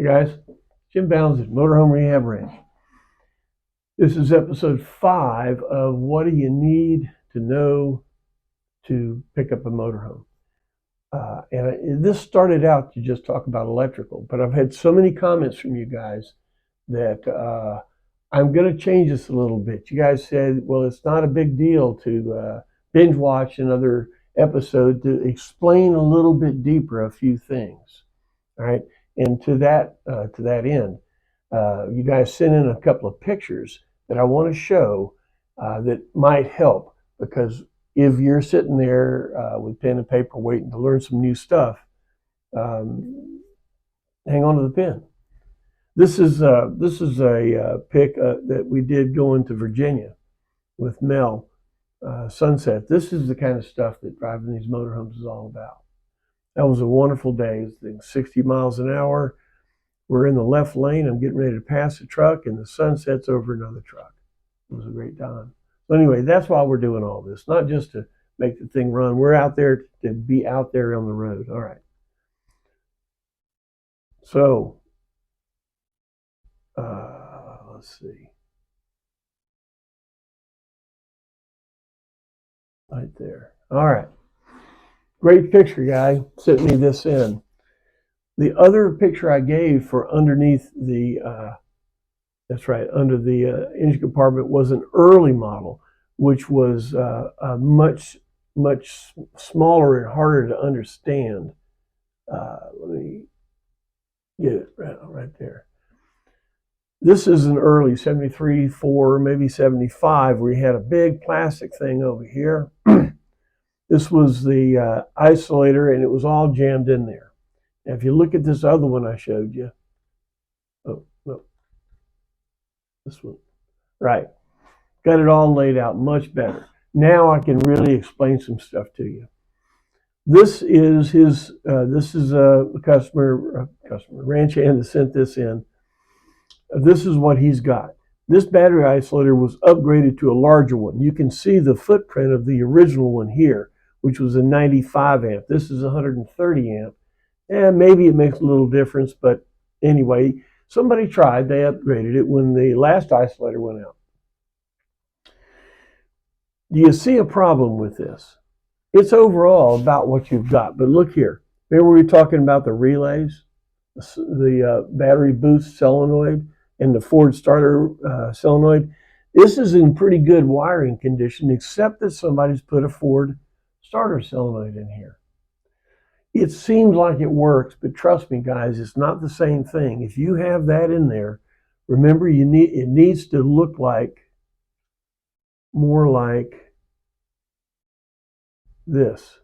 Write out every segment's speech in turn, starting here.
Hey guys, Jim Bounds at Motorhome Rehab Ranch. This is episode 5 of what do you need to know to pick up a motorhome. This started out to just talk about electrical, but I've had so many comments from you guys that I'm going to change this a little bit. You guys said, well, it's not a big deal to binge watch another episode to explain a little bit deeper a few things. All right. And to that end, you guys sent in a couple of pictures that I want to show that might help, because if you're sitting there with pen and paper waiting to learn some new stuff, hang on to the pen. This is a pic that we did going to Virginia with Mel, sunset. This is the kind of stuff that driving these motorhomes is all about. That was a wonderful day. It was 60 miles an hour. We're in the left lane. I'm getting ready to pass a truck, and the sun sets over another truck. It was a great time. So anyway, that's why we're doing all this, not just to make the thing run. We're out there to be out there on the road. All right. So, let's see. Right there. All right. Great picture, guy. Sent me this in. The other picture I gave for underneath the, that's right, under the engine compartment was an early model, which was much smaller and harder to understand. Let me get it right there. This is an early 73, 4, maybe 75, where you had a big plastic thing over here. This was the isolator, and it was all jammed in there. Now, if you look at this other one I showed you, oh, no, this one, right, got it all laid out much better. Now I can really explain some stuff to you. This is his, this is a customer, ranch hand that sent this in. This is what he's got. This battery isolator was upgraded to a larger one. You can see the footprint of the original one here, which was a 95 amp. This is 130 amp. And maybe it makes a little difference, but anyway, somebody tried, they upgraded it when the last isolator went out. Do you see a problem with this? It's overall about what you've got, but look here. Remember we were talking about the relays, the battery boost solenoid and the Ford starter solenoid? This is in pretty good wiring condition, except that somebody's put a Ford starter solenoid in here. It seems like it works, but trust me, guys, it's not the same thing. If you have that in there, remember it needs to look like more like this.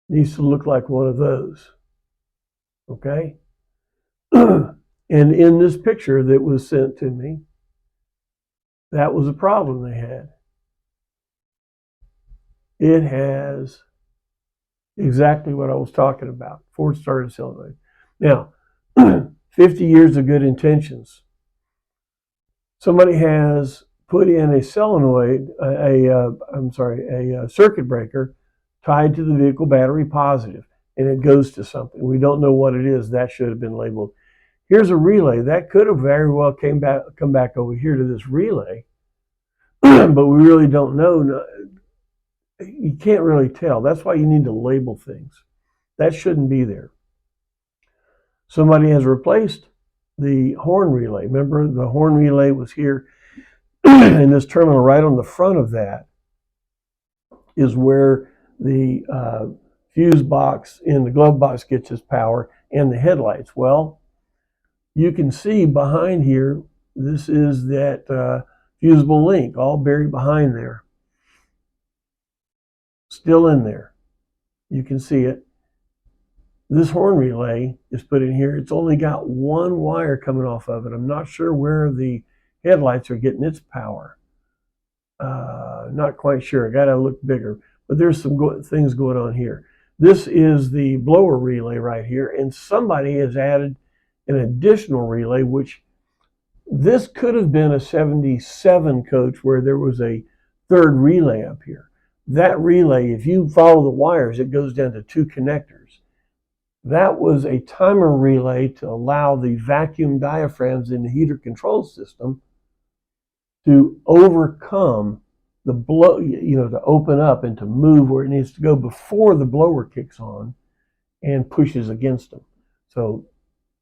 It needs to look like one of those. Okay? And in this picture that was sent to me, that was a problem they had. It has exactly what I was talking about, Ford starter solenoid. Now, 50 years of good intentions. Somebody has put in a solenoid, a circuit breaker tied to the vehicle battery positive, and it goes to something. We don't know what it is. That should have been labeled. Here's a relay. That could have very well come back over here to this relay, but we really don't know. You can't really tell. That's why you need to label things. That shouldn't be there. Somebody has replaced the horn relay. Remember, the horn relay was here, and this terminal right on the front of that is where the fuse box in the glove box gets its power and the headlights. Well, you can see behind here, this is that fusible link, all buried behind there. Still in there. You can see it. This horn relay is put in here. It's only got one wire coming off of it. I'm not sure where the headlights are getting its power. Not quite sure. I got to look bigger. But there's some things going on here. This is the blower relay right here, and somebody has added an additional relay, which this could have been a 77 coach where there was a third relay up here. That relay, if you follow the wires, it goes down to 2 connectors. That was a timer relay to allow the vacuum diaphragms in the heater control system to overcome the blow, to open up and to move where it needs to go before the blower kicks on and pushes against them. So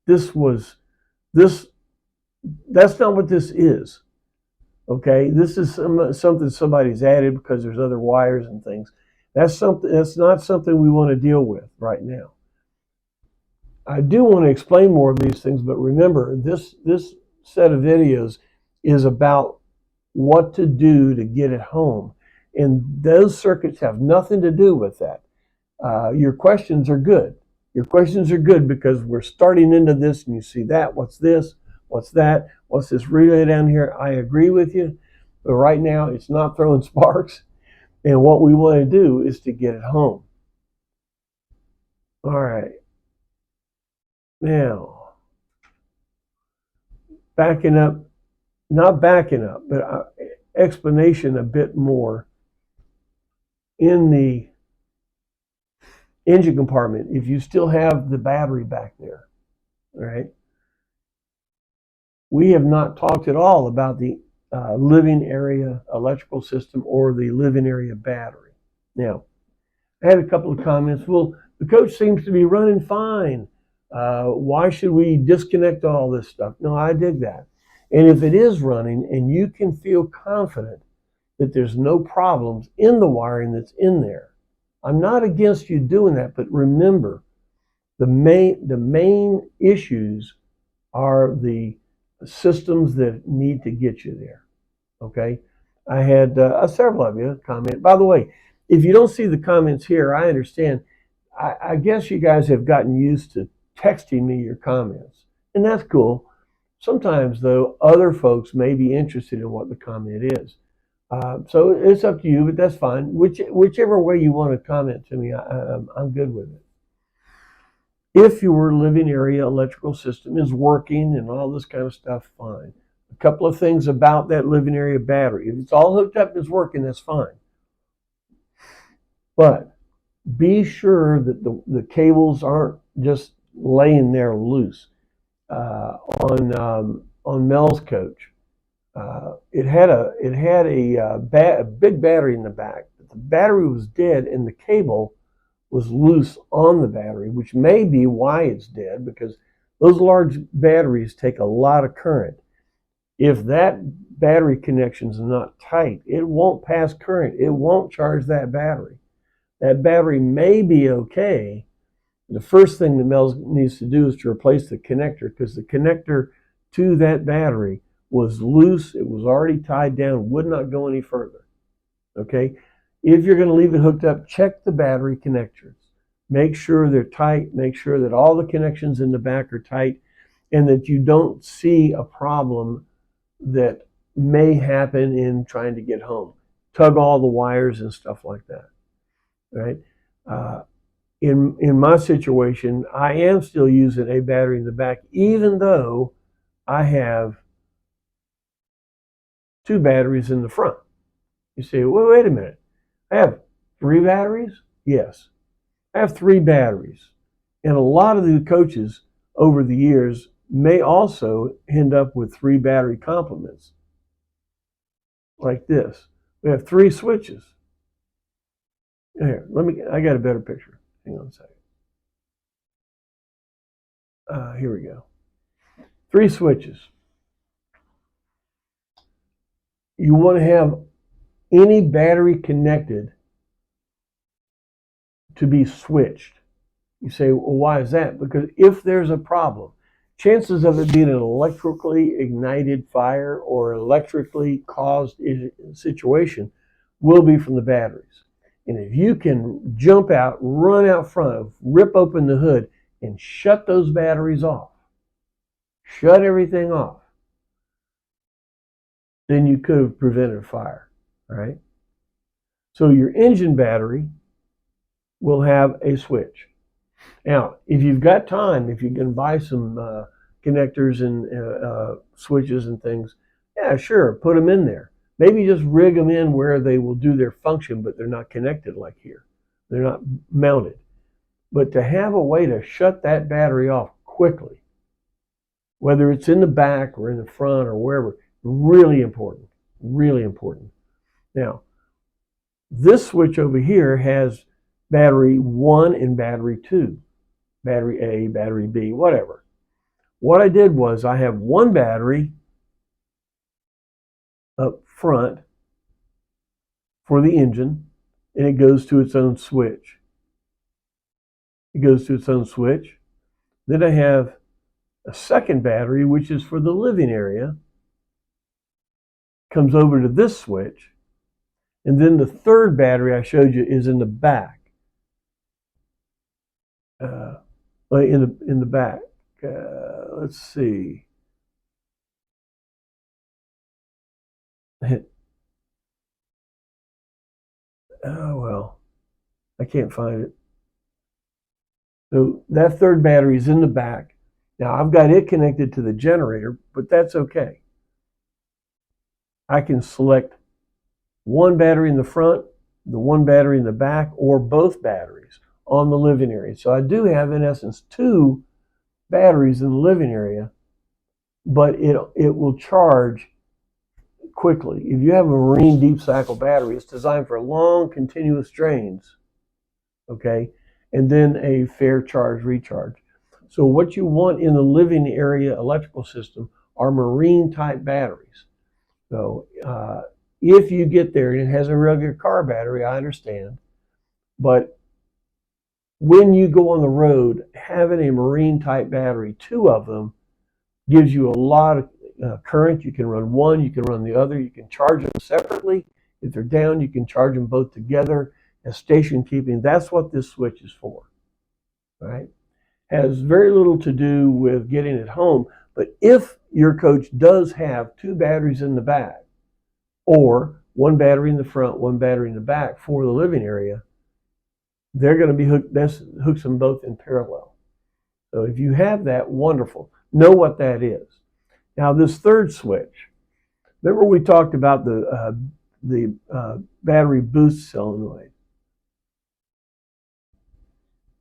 that's not what this is. Okay, this is something somebody's added because there's other wires and things. That's not something we want to deal with right now. I do want to explain more of these things, but remember, this set of videos is about what to do to get it home. And those circuits have nothing to do with that. Your questions are good. Your questions are good because we're starting into this and you see that. What's this? What's that? What's this relay down here? I agree with you. But right now, it's not throwing sparks. And what we want to do is to get it home. All right. Now, backing up, not backing up, but explanation a bit more. In the engine compartment, if you still have the battery back there, right? We have not talked at all about the living area electrical system or the living area battery. Now, I had a couple of comments. Well, the Coach seems to be running fine. Why should we disconnect all this stuff? No, I dig that. And if it is running and you can feel confident that there's no problems in the wiring that's in there, I'm not against you doing that, but remember, the main issues are the systems that need to get you there. Okay, I had several of you comment. By the way, if you don't see the comments here, I understand. I guess you guys have gotten used to texting me your comments, and that's cool. Sometimes, though, other folks may be interested in what the comment is. So it's up to you, but that's fine. Whichever way you want to comment to me, I'm good with it. If your living area electrical system is working and all this kind of stuff, fine. A couple of things about that living area battery. If it's all hooked up and it's working, that's fine. But be sure that the cables aren't just laying there loose. On Mel's Coach, it had a big battery in the back. But the battery was dead and the cable was loose on the battery, which may be why it's dead, because those large batteries take a lot of current. If that battery connection is not tight, it won't pass current. It won't charge that battery. That battery may be okay. The first thing that Mel needs to do is to replace the connector, because the connector to that battery was loose. It was already tied down, would not go any further. Okay? If you're going to leave it hooked up, check the battery connectors. Make sure they're tight. Make sure that all the connections in the back are tight and that you don't see a problem that may happen in trying to get home. Tug all the wires and stuff like that. Right? In my situation, I am still using a battery in the back, even though I have two batteries in the front. You say, well, wait a minute. I have 3 batteries? Yes. I have 3 batteries. And a lot of the coaches over the years may also end up with 3 battery complements. Like this. We have 3 switches. Here, I got a better picture. Hang on a second. Here we go. 3 switches. You want to have any battery connected to be switched. You say, well, why is that? Because if there's a problem, chances of it being an electrically ignited fire or electrically caused situation will be from the batteries. And if you can jump out, run out front, rip open the hood, and shut those batteries off, shut everything off, then you could have prevented a fire, all right? So your engine battery will have a switch. Now, if you've got time, if you can buy some connectors and switches and things, yeah, sure, put them in there. Maybe just rig them in where they will do their function, but they're not connected like here. They're not mounted. But to have a way to shut that battery off quickly, whether it's in the back or in the front or wherever, really important, really important. Now, this switch over here has battery 1 and battery 2, battery A, battery B, whatever. What I did was I have one battery up front for the engine, and it goes to its own switch. It goes to its own switch. Then I have a second battery, which is for the living area, comes over to this switch. And then the third battery I showed you is in the back. In the back. Let's see. Oh, well, I can't find it. So that third battery is in the back. Now I've got it connected to the generator, but that's okay. I can select one battery in the front, the one battery in the back, or both batteries on the living area. So I do have, in essence, 2 batteries in the living area, but it will charge quickly. If you have a marine deep cycle battery, it's designed for long continuous drains, okay, and then a fair charge recharge. So what you want in the living area electrical system are marine type batteries. So if you get there and it has a regular car battery, I understand, but when you go on the road, having a marine type battery, 2 of them, gives you a lot of current. You can run one, you can run the other, you can charge them separately. If they're down, you can charge them both together as station keeping. That's what this switch is for, right? Has very little to do with getting it home, but if your coach does have 2 batteries in the back, or one battery in the front, one battery in the back for the living area, they're going to be hooked. This hooks them both in parallel. So if you have that, wonderful. Know what that is. Now this third switch, remember we talked about the battery boost solenoid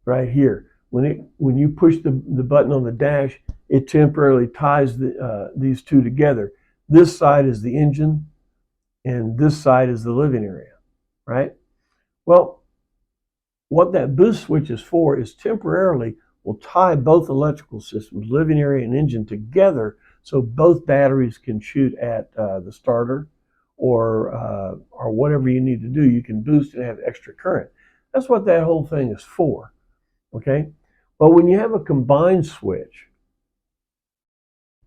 right here. When you push the button on the dash, it temporarily ties these 2 together. This side is the engine, and this side is the living area, right? Well, what that boost switch is for is temporarily will tie both electrical systems, living area and engine, together so both batteries can shoot at the starter or whatever you need to do. You can boost and have extra current. That's what that whole thing is for, okay? But when you have a combined switch,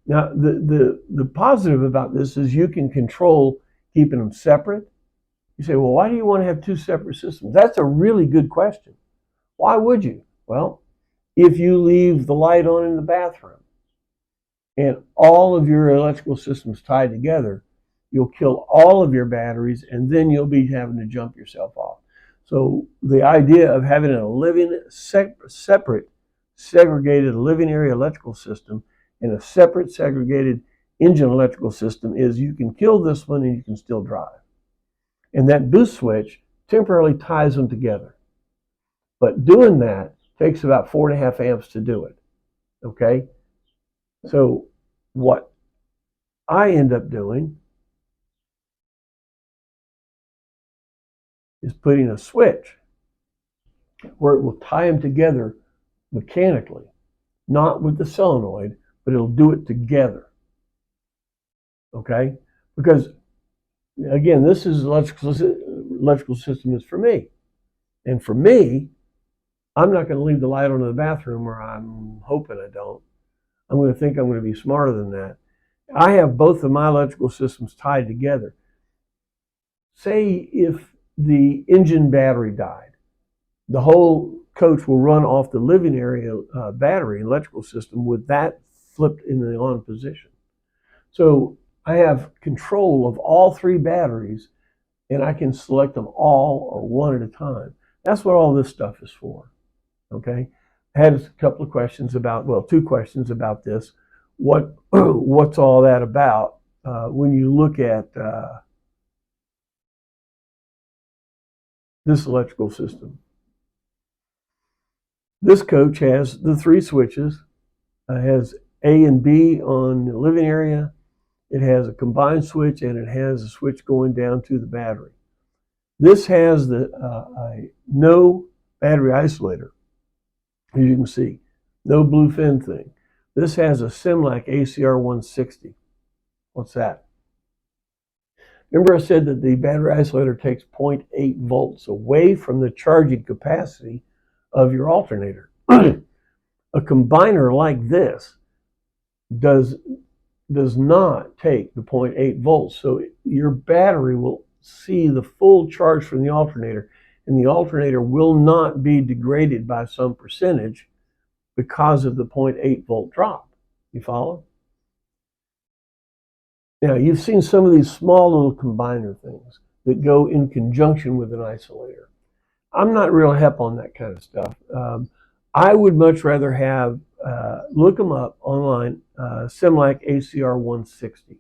now the positive about this is you can control keeping them separate. You say, well, why do you want to have 2 separate systems? That's a really good question. Why would you? Well, if you leave the light on in the bathroom and all of your electrical systems tied together, you'll kill all of your batteries, and then you'll be having to jump yourself off. So the idea of having a separate, segregated living area electrical system and a separate, segregated engine electrical system is you can kill this one and you can still drive. And that boost switch temporarily ties them together. But doing that takes about 4.5 amps to do it, okay? So what I end up doing is putting a switch where it will tie them together mechanically, not with the solenoid, but it'll do it together, okay? Because, again, this is electrical system is for me. And for me, I'm not going to leave the light on in the bathroom, or I'm hoping I don't. I'm going to think I'm going to be smarter than that. I have both of my electrical systems tied together. Say if the engine battery died, the whole coach will run off the living area battery electrical system with that flipped in the on position. So I have control of all 3 batteries, and I can select them all or one at a time. That's what all this stuff is for, okay? I had a couple of questions about, well, 2 questions about this. What's all that about when you look at this electrical system? This coach has the 3 switches. It has A and B on the living area. It has a combined switch, and it has a switch going down to the battery. This has the no battery isolator, as you can see, no blue fin thing. This has a Simlac ACR 160. What's that? Remember I said that the battery isolator takes 0.8 volts away from the charging capacity of your alternator. A combiner like this does not take the 0.8 volts, so your battery will see the full charge from the alternator, and the alternator will not be degraded by some percentage because of the 0.8 volt drop. You follow? Now, you've seen some of these small little combiner things that go in conjunction with an isolator. I'm not real hep on that kind of stuff. I would much rather have, look them up online, Simlac ACR 160.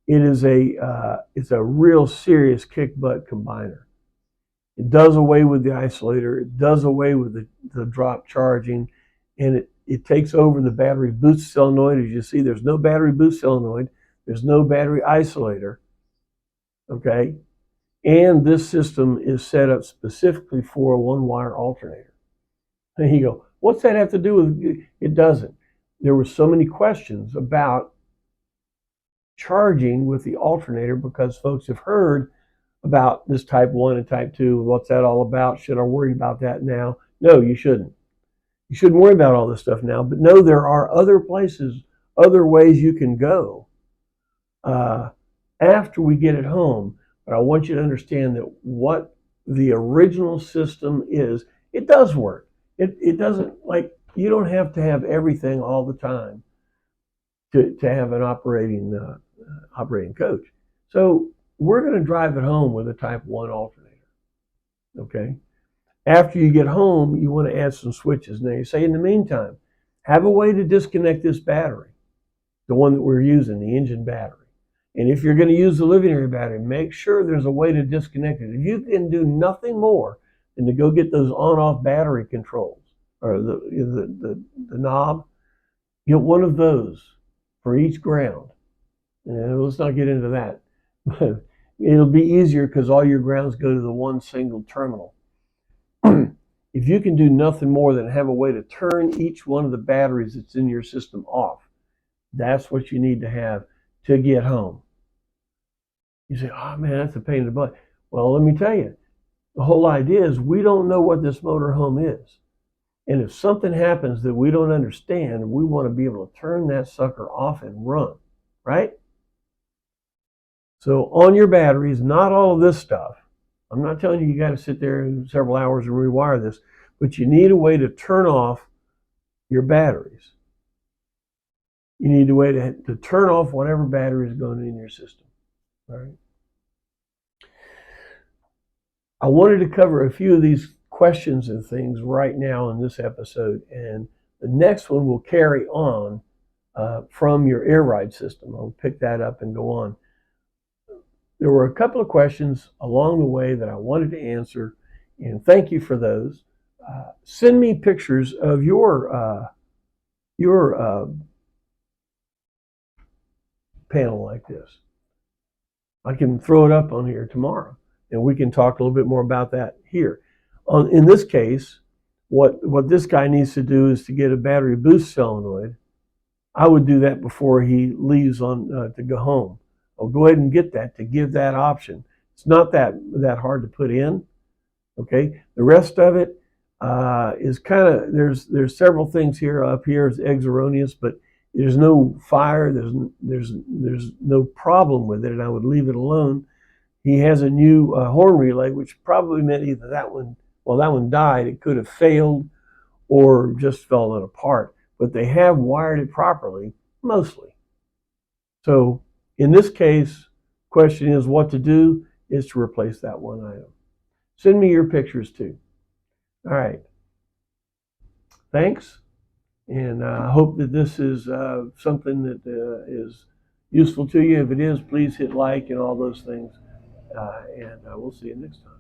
It is it's a real serious kick butt combiner. It does away with the isolator. It does away with the drop charging, and it takes over the battery boost solenoid. As you see, there's no battery boost solenoid. There's no battery isolator. Okay, and this system is set up specifically for a 1-wire alternator. And you go, what's that have to do with? It doesn't. There were so many questions about charging with the alternator because folks have heard about this type 1 and type 2. What's that all about? Should I worry about that now? No, you shouldn't. You shouldn't worry about all this stuff now. But no, there are other places, other ways you can go after we get it home. But I want you to understand that what the original system is, it does work. It doesn't, like, you don't have to have everything all the time to have an operating coach. So we're going to drive it home with a type 1 alternator. Okay. After you get home, you want to add some switches. Now you say, in the meantime, have a way to disconnect this battery, the one that we're using, the engine battery. And if you're going to use the living area battery, make sure there's a way to disconnect it. If you can do nothing more than to go get those on-off battery controls or the knob, get one of those for each ground. And let's not get into that. But it'll be easier because all your grounds go to the one single terminal. If you can do nothing more than have a way to turn each one of the batteries that's in your system off, that's what you need to have to get home. You say, oh man, that's a pain in the butt. Well, let me tell you, the whole idea is we don't know what this motorhome is. And if something happens that we don't understand, we want to be able to turn that sucker off and run, right? So on your batteries, not all of this stuff. I'm not telling you got to sit there several hours and rewire this, but you need a way to turn off your batteries. You need a way to turn off whatever battery is going in your system. All right. I wanted to cover a few of these questions and things right now in this episode, and the next one will carry on from your air ride system. I'll pick that up and go on. There were a couple of questions along the way that I wanted to answer, and thank you for those. Send me pictures of your panel like this. I can throw it up on here tomorrow, and we can talk a little bit more about that here. In this case, what this guy needs to do is to get a battery boost solenoid. I would do that before he leaves on to go home. I'll go ahead and get that to give that option. It's not that hard to put in. Okay, the rest of it is kind of, there's several things here. Up here is eggs erroneous, but there's no fire. There's no problem with it, and I would leave it alone. He has a new horn relay, which probably meant either that one died. It could have failed or just fallen apart. But they have wired it properly, mostly. So in this case, question is what to do is to replace that one item. Send me your pictures too. All right. Thanks. And I hope that this is something that is useful to you. If it is, please hit like and all those things. And we'll see you next time.